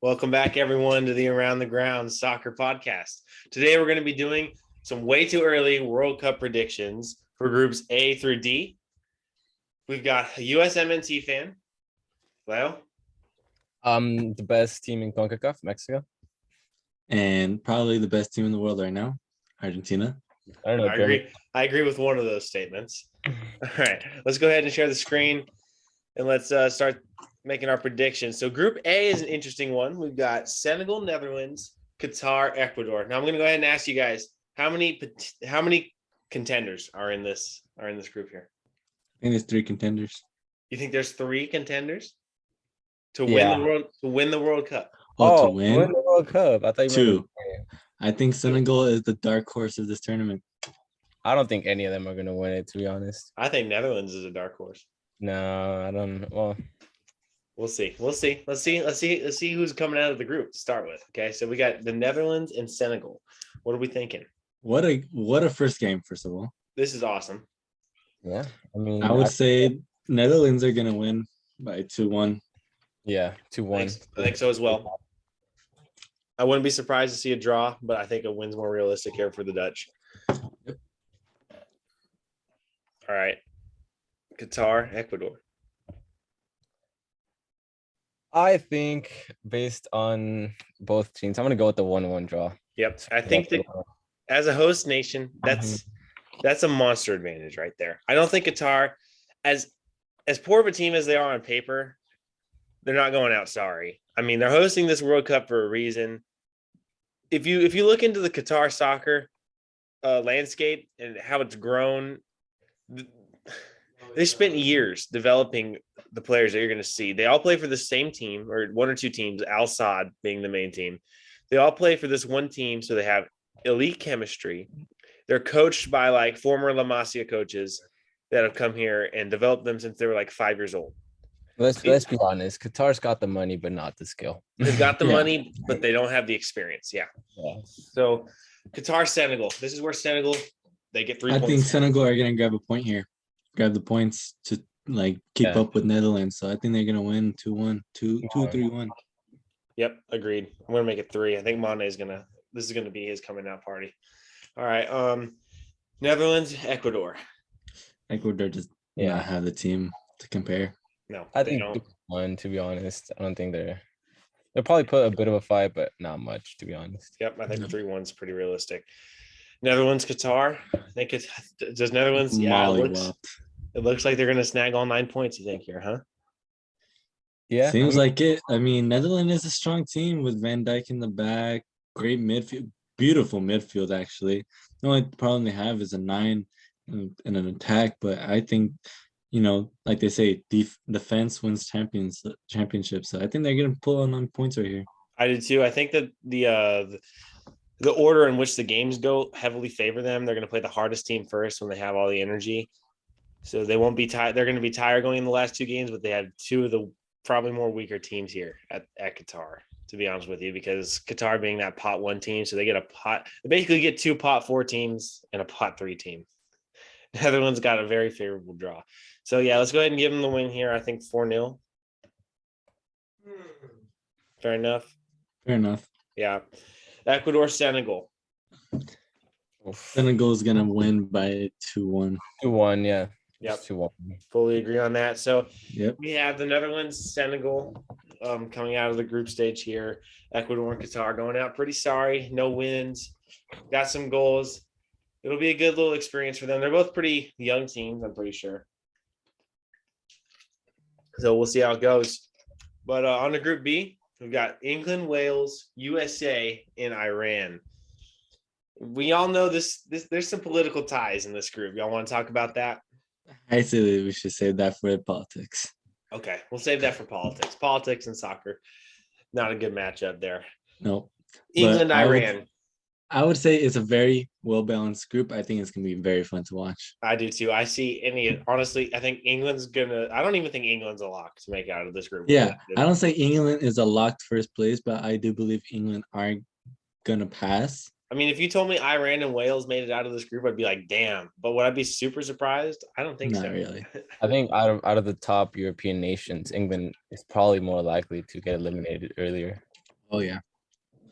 Welcome back, everyone, to the Around the Ground Soccer Podcast. Today, we're going to be doing some way too early World Cup predictions for groups A through D. We've got a USMNT fan, Leo. The best team in CONCACAF, Mexico. And probably the best team in the world right now, Argentina. I don't know. I agree with one of those statements. All right, let's go ahead and share the screen, and let's start making our predictions. So Group A is an interesting one. We've got Senegal, Netherlands, Qatar, Ecuador. Now I'm going to go ahead and ask you guys how many contenders are in this group here? I think there's 3 contenders. You think there's 3 contenders to Yeah. win the World Cup? To win the World Cup. I thought you meant 2. I think Senegal is the dark horse of this tournament. I don't think any of them are gonna win it, to be honest. I think Netherlands is a dark horse. No, I don't. Well, We'll see. Let's see who's coming out of the group to start with. Okay, so we got the Netherlands and Senegal. What are we thinking? What a first game, first of all. This is awesome. yeah. I mean, I would say Netherlands are gonna win by 2-1. yeah, 2-1. I think so as well. I wouldn't be surprised to see a draw, but I think a win's more realistic here for the Dutch. Yep. All right. Qatar, Ecuador. I think based on both teams, I'm gonna go with the 1-1 draw. Yep. I think that as a host nation, that's a monster advantage right there. I don't think Qatar, as poor of a team as they are on paper, they're not going out sorry. I mean, they're hosting this World Cup for a reason. If you look into the Qatar soccer landscape and how it's grown, they spent years developing the players that you're going to see. They all play for the same team, or one or two teams, Al Sadd being the main team. They all play for this one team, so they have elite chemistry. They're coached by like former La Masia coaches that have come here and developed them since they were like 5 years old. Let's be honest. Qatar's got the money, but not the skill. They've got the money, but they don't have the experience. Yeah. So Qatar, Senegal. This is where Senegal, they get 3 points. I think Senegal are gonna grab a point here. Grab the points to like keep up with Netherlands. So I think they're gonna win 2-1, 2-3-1. Yep, agreed. I'm gonna make it 3. I think Mane's this is gonna be his coming out party. All right. Netherlands, Ecuador. Ecuador does not have the team to compare. No, I think 1, to be honest. I don't think they'll probably put a bit of a fight, but not much, to be honest. Yep, I think 3-1's pretty realistic. Netherlands, Qatar. I think does Netherlands. Yeah, it looks like they're gonna snag all 9 points. You think here, huh? Yeah, seems like it. I mean, Netherlands is a strong team with Van Dijk in the back, great midfield, beautiful midfield. Actually, the only problem they have is a 9 in an attack. But I think, like they say, defense wins championships. So I think they're gonna pull on 9 points right here. I did too. I think that the order in which the games go heavily favor them. They're going to play the hardest team first when they have all the energy. So they won't be tired. They're going to be tired going in the last 2 games, but they had 2 of the probably more weaker teams here at Qatar, to be honest with you, because Qatar being that pot 1 team. So they basically get 2 pot 4 teams and a pot 3 team. Netherlands got a very favorable draw. So yeah, let's go ahead and give them the win here. I think 4-0. Fair enough. Yeah. Ecuador, Senegal. Senegal is gonna win by 2-1. 2-1, yeah. Yep. 2-1. Fully agree on that. So Yep. we have the Netherlands, Senegal coming out of the group stage here. Ecuador and Qatar going out pretty sorry. No wins. Got some goals. It'll be a good little experience for them. They're both pretty young teams, I'm pretty sure. So we'll see how it goes. But on to Group B, we've got England, Wales, USA, and Iran. We all know this. There's some political ties in this group. Y'all want to talk about that? I say we should save that for politics. Okay, we'll save that for politics. Politics and soccer, not a good matchup there. No. England, Iran. I would say it's a very well-balanced group. I think it's going to be very fun to watch. I do too. Honestly, I think I don't even think England's a lock to make out of this group. Yeah, I don't say England is a locked first place, but I do believe England are going to pass. I mean, if you told me Iran and Wales made it out of this group, I'd be like, damn. But would I be super surprised? I don't think so. Not really. I think out of the top European nations, England is probably more likely to get eliminated earlier. Oh yeah.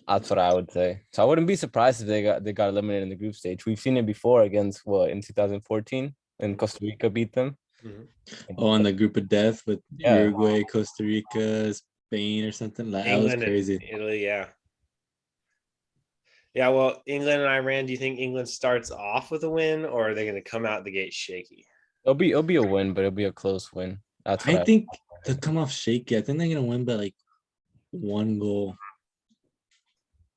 That's what I would say. So I wouldn't be surprised if they got eliminated in the group stage. We've seen it before against what in 2014 when Costa Rica beat them. Mhm. Oh, on the group of death with Yeah. Uruguay, Costa Rica, Spain, or something. Like that was England and crazy. Italy, yeah. Yeah, well, England and Iran, do you think England starts off with a win or are they going to come out the gate shaky? It'll be a win, but it'll be a close win. That's what I I think to come off shaky, I think they're gonna win by like 1 goal.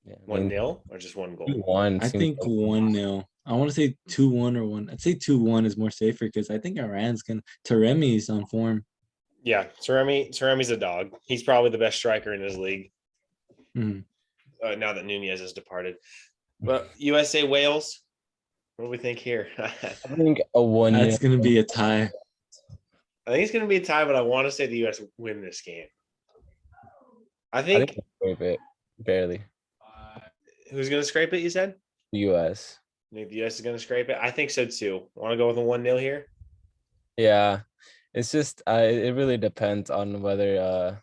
yeah, I One mean, nil or just one goal? 2-1 I seems think 1-0. I want to say 2-1 or one. I'd say 2-1 is more safer because I think Iran's gonna Taremi's on form. Yeah, Taremi's a dog. He's probably the best striker in his league Mhm. now that Nunez has departed. But USA Wales, what do we think here? I I think a 1-0. That's gonna be a tie. think it's going to be a tie, but I want to say the US win this game. I I think think we'll scrape it barely. who's going to scrape it? You said. The US. You think the US is going to scrape it? I think so too. Want to go with a 1-0 here? Yeah. It's just it really depends on whether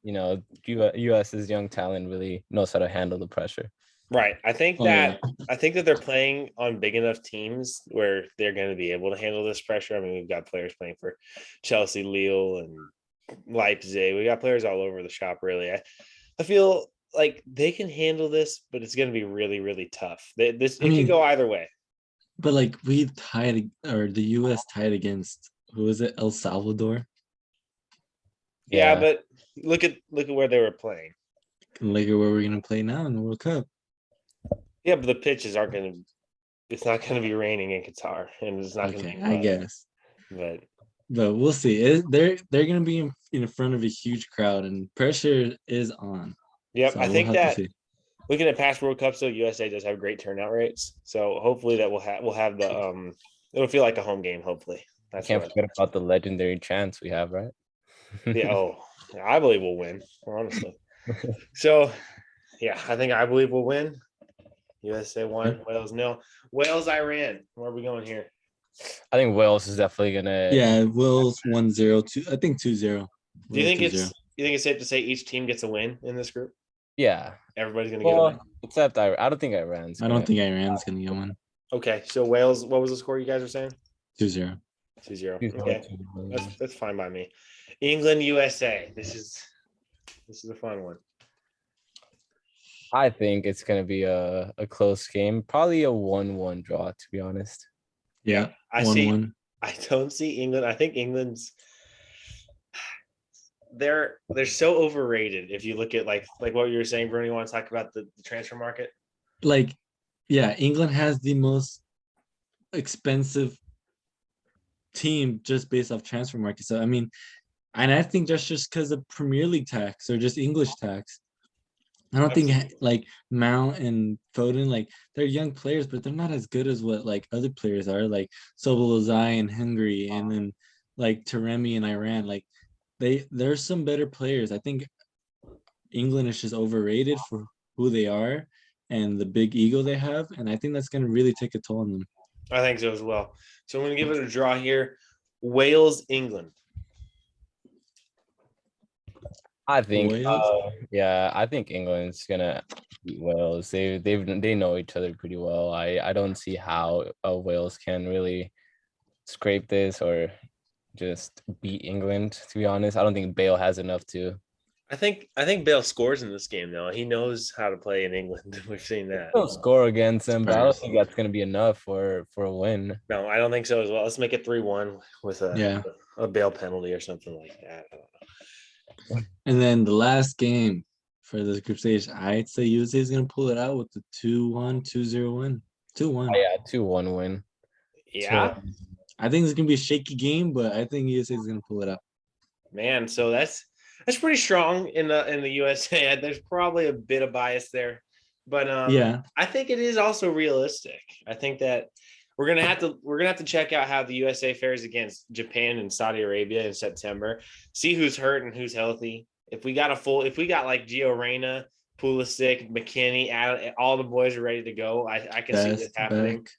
US's young talent really knows how to handle the pressure. Right. I think Oh yeah. that they're playing on big enough teams where they're going to be able to handle this pressure. I mean, we've got players playing for Chelsea, Lille, and Leipzig. We got players all over the shop. Really, I feel like they can handle this, but it's going to be really, really tough. It I could mean, go either way. but like we tied or the US tied against who was it? El Salvador. Yeah, Yeah. but look at where they were playing. And look at where we're gonna play now in the World Cup. Yeah, but the pitches aren't going to. It's not going to be raining in Qatar, and it's not going to Okay, be I wet. guess. But But we'll see. They're gonna be in front of a huge crowd and pressure is on. yep, So I we'll think have to that see. looking at past World Cups, though, USA does have great turnout rates. So hopefully that we'll have the it'll feel like a home game. Hopefully that's Can't what. forget about the legendary chance we have, right? Yeah. Oh, I believe we'll win. Honestly. So yeah, I think I believe we'll win. USA 1, Wales 0. Wales, Iran. Where are we going here? I think Wales is definitely gonna. Yeah, Will's 1-0, I think 2-0. Do you think 2-0. it's safe to say each team gets a win in this group? Yeah. Everybody's gonna get a win. Well, except I don't think Iran's. I don't think Iran's gonna get one. Okay, so Wales. What was the score you guys were saying? 2-0. 2-0. think Okay, that's fine by me. England, USA. This is a fun one. I think it's gonna be a close game, probably a 1-1 draw, to be honest. Yeah, I 1-1. I don't see England. I think England's they're so overrated. If you look at like what you were saying, Bruno, you want to talk about the transfer market? Like, yeah, England has the most expensive team just based off transfer market. So I mean, and I think that's just because of Premier League tax or just English tax. I don't think like Mount and Foden, like they're young players, but they're not as good as what like other players are, like Sobolozai in Hungary, and then like Taremi in Iran. Like there's some better players. I think England is just overrated for who they are and the big ego they have, and I think that's gonna really take a toll on them. I think so as well. So I'm going to give it a draw here. Wales, England. I think, Wales? I think England's gonna beat Wales. They know each other pretty well. I don't see how Wales can really scrape this or just beat England. To be honest, I don't think Bale has enough to. I think Bale scores in this game though. He knows how to play in England. We've seen that. He'll score against them, but I don't Spurs. think that's gonna be enough for a win. No, I don't think so as well. Let's make it 3-1 with a Bale penalty or something like that. I don't know. And then the last game for this group stage, I'd say USA is gonna pull it out with the 2-1, 2-0 win. 2-1. Oh, yeah, 2-1 win. Yeah, I think it's gonna be a shaky game, but I think USA is gonna pull it out. man. So that's pretty strong in the USA. There's probably a bit of bias there, but Yeah. I think it is also realistic. I think that we're gonna have to check out how the USA fares against Japan and Saudi Arabia in September. See who's hurt and who's healthy. If we got like Gio Reyna, Pulisic, McKinney, all the boys are ready to go. I can see this happening. Back.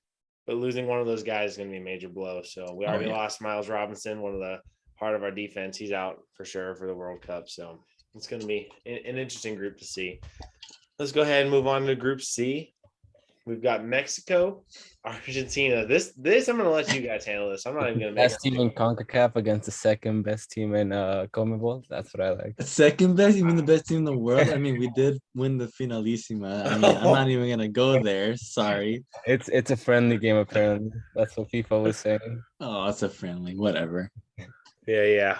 But losing one of those guys is going to be a major blow. So we already yeah. lost Miles Robinson, one of the part of our defense. He's out for sure for the World Cup. So It's going to be an interesting group to see. Let's go ahead and move on to Group C. We've got Mexico, Argentina. This I'm going to let you guys handle this. I'm not even going to make Best team in CONCACAF against the second best team in CONMEBOL. That's what I like. Second best? You mean the best team in the world? I mean, we did win the Finalissima. I mean, I'm not even gonna go there. Sorry. It's a friendly game apparently. That's what FIFA was saying. Oh, it's a friendly, whatever. Yeah.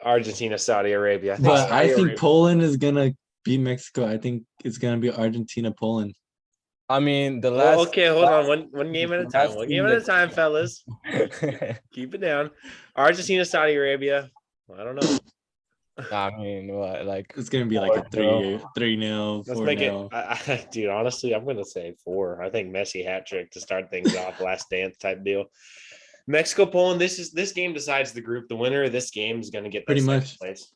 Argentina, Saudi Arabia. But I Saudi think Arabia- Poland is gonna beat Mexico. I think it's gonna be Argentina, Poland. I mean, the Well, last. okay, hold on. One game at a time. last One team game at a that- time, fellas. Keep it down. Argentina, Saudi Arabia. I don't know. I mean, what like It's gonna be like a 4-0. 3-0, Let's make it, 4-0. dude. Honestly, I'm gonna say 4. I think Messi hat trick to start things off, last dance type deal. Mexico, Poland. This game decides the group. The winner of this game is gonna get that Pretty second much. place.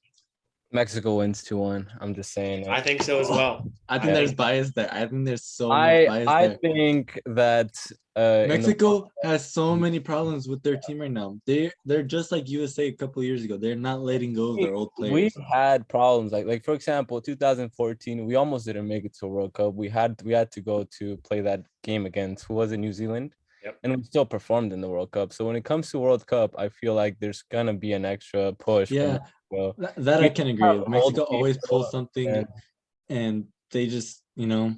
Mexico wins 2-1. I'm just saying. it. I think so as well. I think I there's think- bias there. I think there's so much bias I there. think that in the- Mexico has so many problems with their team right now. They're just like USA a couple years ago. They're not letting go of their old we players. had problems like for example 2014 we almost didn't make it to a World Cup. We had to go to play that game against who was it, New Zealand. Yep. And we still performed in the World Cup. So when it comes to World Cup, I feel like there's gonna be an extra push. Yeah, Well, that I can agree with. have Mexico old always people, pulls something, yeah. and they just, you know,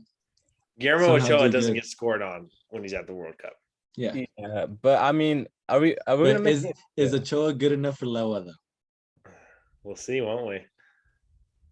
Guillermo Somehow Ochoa do doesn't good. get scored on when he's at the World Cup. yeah. yeah. But I mean, are we gonna But make is it? is Yeah. Ochoa good enough for Lewa though? We'll see, won't we?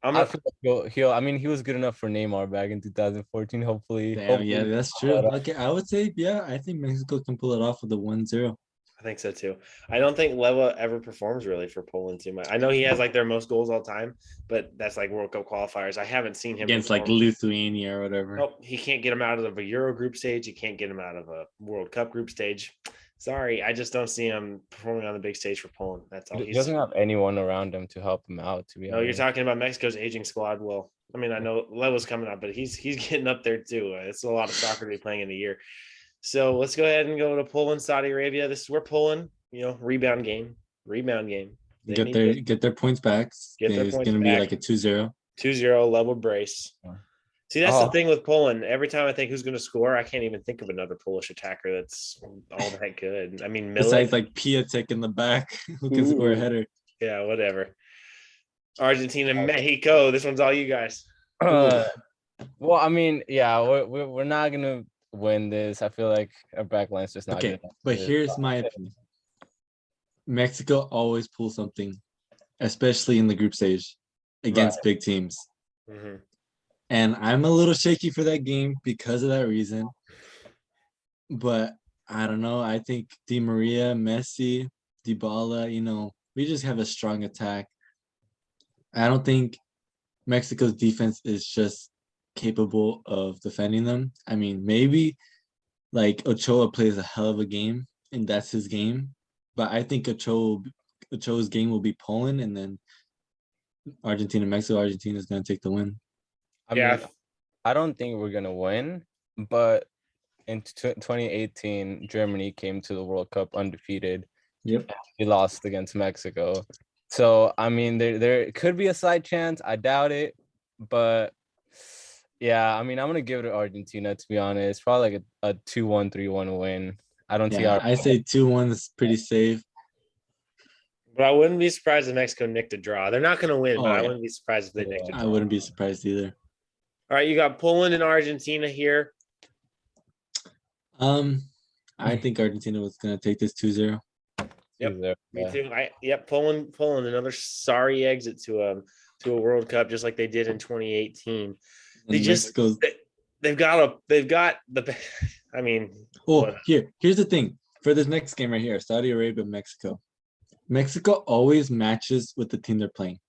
I feel like I mean, he was good enough for Neymar back in 2014. Hopefully, Damn, yeah, hopefully- that's true. Okay, I would say, yeah, I think Mexico can pull it off with a 1-0 I think so too. I don't think Leva ever performs really for Poland too much. I know he has like their most goals all time, but that's like World Cup qualifiers. I haven't seen him against like perform. Lithuania or whatever. Nope, he can't get him out of a Euro group stage. He can't get him out of a World Cup group stage. Sorry, I just don't see him performing on the big stage for Poland. That's all. He doesn't have anyone around him to help him out. To be No, you're honest, talking about Mexico's aging squad. Well, I mean, I know Leva's coming up, but he's getting up there too. It's a lot of soccer to be playing in a year. So let's go ahead and go to Poland, Saudi Arabia. This is where Poland, rebound game. They need to Get their points back. Get their It's points gonna be back. like a 2-0. 2-0 level brace. Yeah. See, that's the Oh. thing with Poland. Every time I think who's going to score, I can't even think of another Polish attacker that's all the heck good. I mean, Besides Milik, like Piatek in the back who can score a Ooh. header. yeah, whatever. Argentina, Mexico. This one's all you guys. well, I mean, yeah, we're not gonna win this. I feel like our backline's just not Okay, good enough but to- here's my opinion. Mexico always pulls something, especially in the group stage against Right. big teams. Mhm. And I'm a little shaky for that game because of that reason. But I don't know. I think Di Maria, Messi, Dybala, we just have a strong attack. I don't think Mexico's defense is just capable of defending them. I mean, maybe like Ochoa plays a hell of a game and that's his game. But I think Ochoa's game will be Poland and then Argentina, Mexico. Argentina is going to take the win. I Yeah. mean, I don't think we're gonna win, but in 2018, Germany came to the World Cup undefeated. Yep. We lost against Mexico. So I mean, there could be a slight chance. I doubt it, but yeah, I mean, I'm gonna give it to Argentina to be honest. Probably like a 2-1, 3-1 win. I don't see Yeah, our I say 2-1 is pretty safe. But I wouldn't be surprised if Mexico nicked a draw. They're not going to win, Oh, but I yeah. wouldn't be surprised if they nicked a Yeah. draw. I wouldn't be surprised either. All right, you got Poland and Argentina here. I think Argentina was going to take this 2-0. Yep, either. Me Yeah. too. Poland, another sorry exit to a World Cup, just like they did in 2018. They And just- Mexico's They've got the. I mean, Oh, what- here's the thing. For this next game right here, Saudi Arabia, Mexico. Mexico always matches with the team they're playing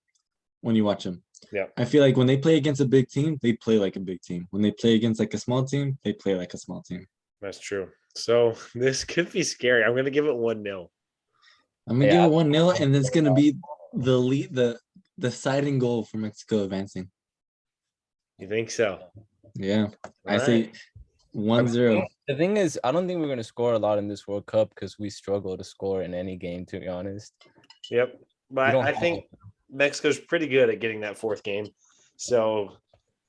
when you watch them. Yeah. I feel like when they play against a big team, they play like a big team. When they play against like a small team, they play like a small team. that's true. So this could be scary. I'm going to give it 1-0. I'm gonna Yeah. give it 1-0, and it's gonna be the lead, the deciding goal for Mexico advancing. You think so? Yeah, I All say right. 1-0. The thing is, I don't think we're gonna score a lot in this World Cup because we struggle to score in any game. To be honest, Yep. We But don't I have- think Mexico's pretty good at getting that fourth game. So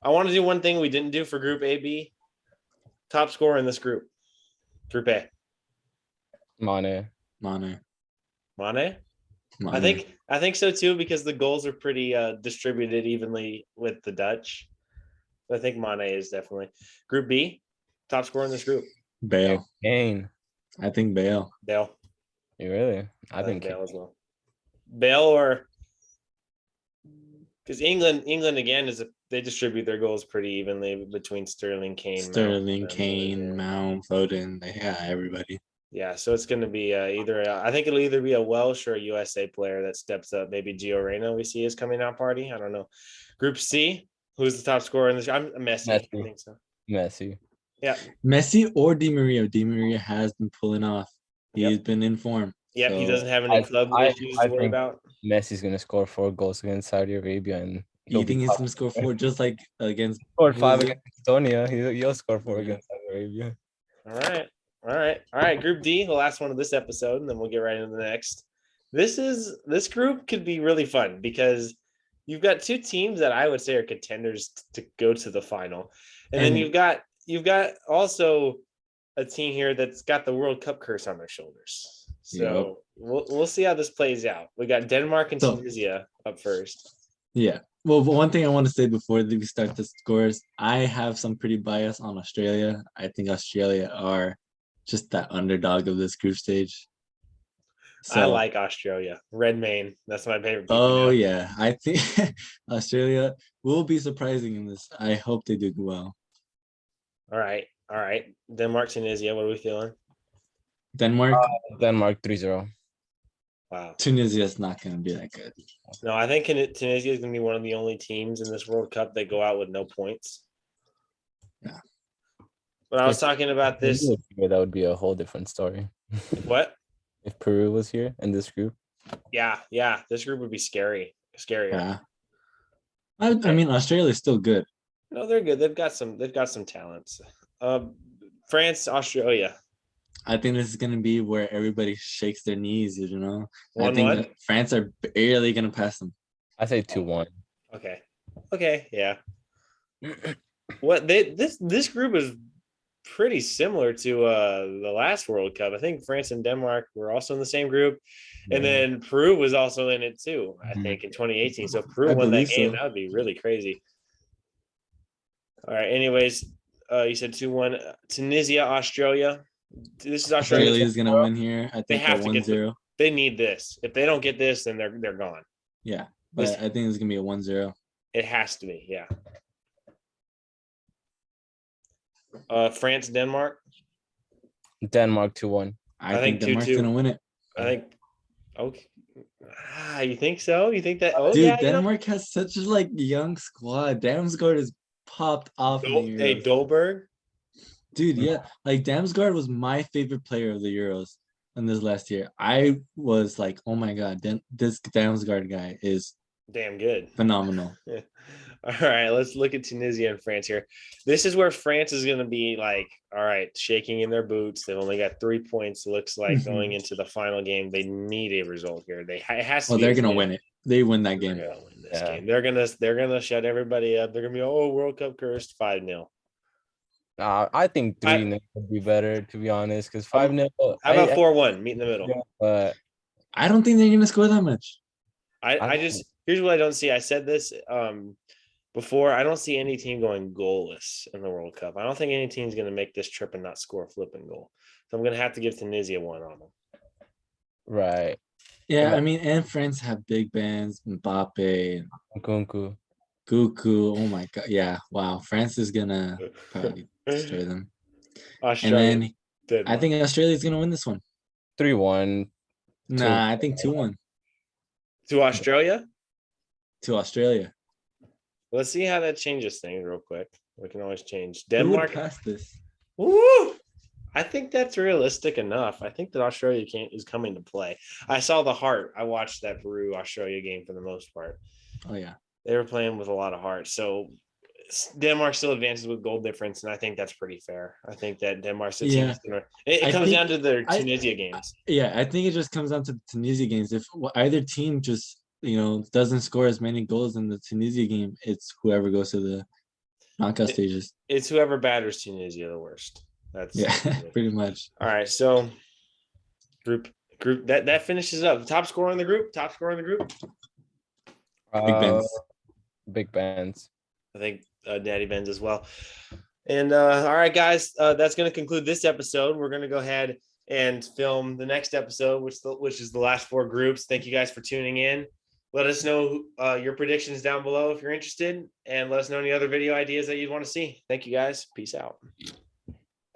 I want to do one thing we didn't do for Group A, B. Top scorer in this group. Group A. Mane. Mane. Mane? Mane. I think so too, because the goals are pretty distributed evenly with the Dutch. I think Mane is definitely. Group B, top scorer in this group. Bale. Kane. I think Bale. Bale. You really? I think Bale as well. Bale or because England again they distribute their goals pretty evenly between Sterling, Kane, Sterling, Mount, Kane, Mount, Foden. Yeah, everybody. Yeah, so it's going to be I think it'll either be a Welsh or a USA player that steps up. Maybe Gio Reyna we see is coming out party. I don't know. Group C, who's the top scorer in this? I'm Messi. I think so. Messi. Yeah. Messi or Di Maria. Di Maria has been pulling off. He's been in form. Yeah, he so doesn't have any club issues to worry about. Messi's gonna score 4 goals against Saudi Arabia, and You think he's gonna score 4 just like against scored 5 against Estonia? He'll score 4 against Saudi Arabia. All right. Group D, the last one of this episode, and then we'll get right into the next. This group could be really fun because you've got two teams that I would say are contenders to go to the final, and then you've got also a team here that's got the World Cup curse on their shoulders. So we'll see how this plays out. We got Denmark and Tunisia up first. Yeah. Well, one thing I want to say before we start the scores, I have some pretty bias on Australia. I think Australia are just that underdog of this group stage. So, I like Australia. Redmayne. That's my favorite. Oh, yeah. I think Australia will be surprising in this. I hope they do well. All right. Denmark, Tunisia. What are we feeling? Denmark 3-0. Wow. Tunisia is not going to be that good. No, I think Tunisia is going to be one of the only teams in this World Cup that go out with no points. Yeah. But I was talking about this. That would be a whole different story. What? If Peru was here in this group? Yeah. This group would be scarier. Yeah. I mean, Australia is still good. No, they're good. They've got some talents. France, Australia. I think this is going to be where everybody shakes their knees, you know. 1-1? I think that France are barely going to pass them. I say 2-1. Okay, yeah. What this group is pretty similar to the last World Cup. I think France and Denmark were also in the same group, and then Peru was also in it too. I think in 2018. So if Peru won that game, that would be really crazy. All right. Anyways, you said 2-1. Tunisia, Australia. This is Australia is gonna win here. I think 1-0. They need this. If they don't get this, then they're gone. Yeah, but I think it's gonna be a 1-0. It has to be, yeah. France, Denmark. Denmark 2-1. I think Denmark's 2-2. gonna win it. I think. Okay. You think so? You think that? Oh, dude, yeah, Denmark has such a young squad. Damsgaard has popped off. Hey, Dolberg. Dude, yeah, Damsgaard was my favorite player of the Euros in this last year. I was like, oh my god, this Damsgaard guy is damn good, phenomenal. All right, let's look at Tunisia and France here. This is where France is going to be all right, shaking in their boots. They've only got 3 points. Looks like going into the final game, they need a result here. It has to. They're gonna win it. They win that game. They're gonna win this game. They're gonna shut everybody up. They're gonna be World Cup cursed 5-0. I think 3-0 would be better, to be honest, because 5-0. How about 4-1? Meet in the middle. But I don't think they're gonna score that much. I just here's what I don't see. I said this before. I don't see any team going goalless in the World Cup. I don't think any team's gonna make this trip and not score a flipping goal. So I'm gonna have to give Tunisia one on them. Right. Yeah, I mean, and France have big bands, Mbappe, Nkunku. Guku. Oh my god, yeah, wow. France is gonna probably destroy them. Australia, and then I think Australia's gonna win this one. 3-1. Nah, I think 2-1 to Australia. To Australia. Let's see how that changes things real quick. We can always change. Who would Denmark. pass this. Woo! I think that's realistic enough. I think that Australia is coming to play. I saw the heart. I watched that Peru Australia game for the most part. Oh yeah. They were playing with a lot of heart. So Denmark still advances with goal difference, and I think that's pretty fair. I think that Denmark's the team. It comes down to their Tunisia games. I think it just comes down to the Tunisia games. If either team just doesn't score as many goals in the Tunisia game, it's whoever goes to the knockout stages. It's whoever batters Tunisia the worst. That's Yeah, pretty much. all right. So group that finishes up. Top scorer in the group. Big Ben's. Big Ben's. I think Daddy Ben's as well. And all right, guys, that's going to conclude this episode. We're going to go ahead and film the next episode, which is the last 4 groups. Thank you guys for tuning in. Let us know your predictions down below if you're interested, and let us know any other video ideas that you'd want to see. Thank you guys. Peace out.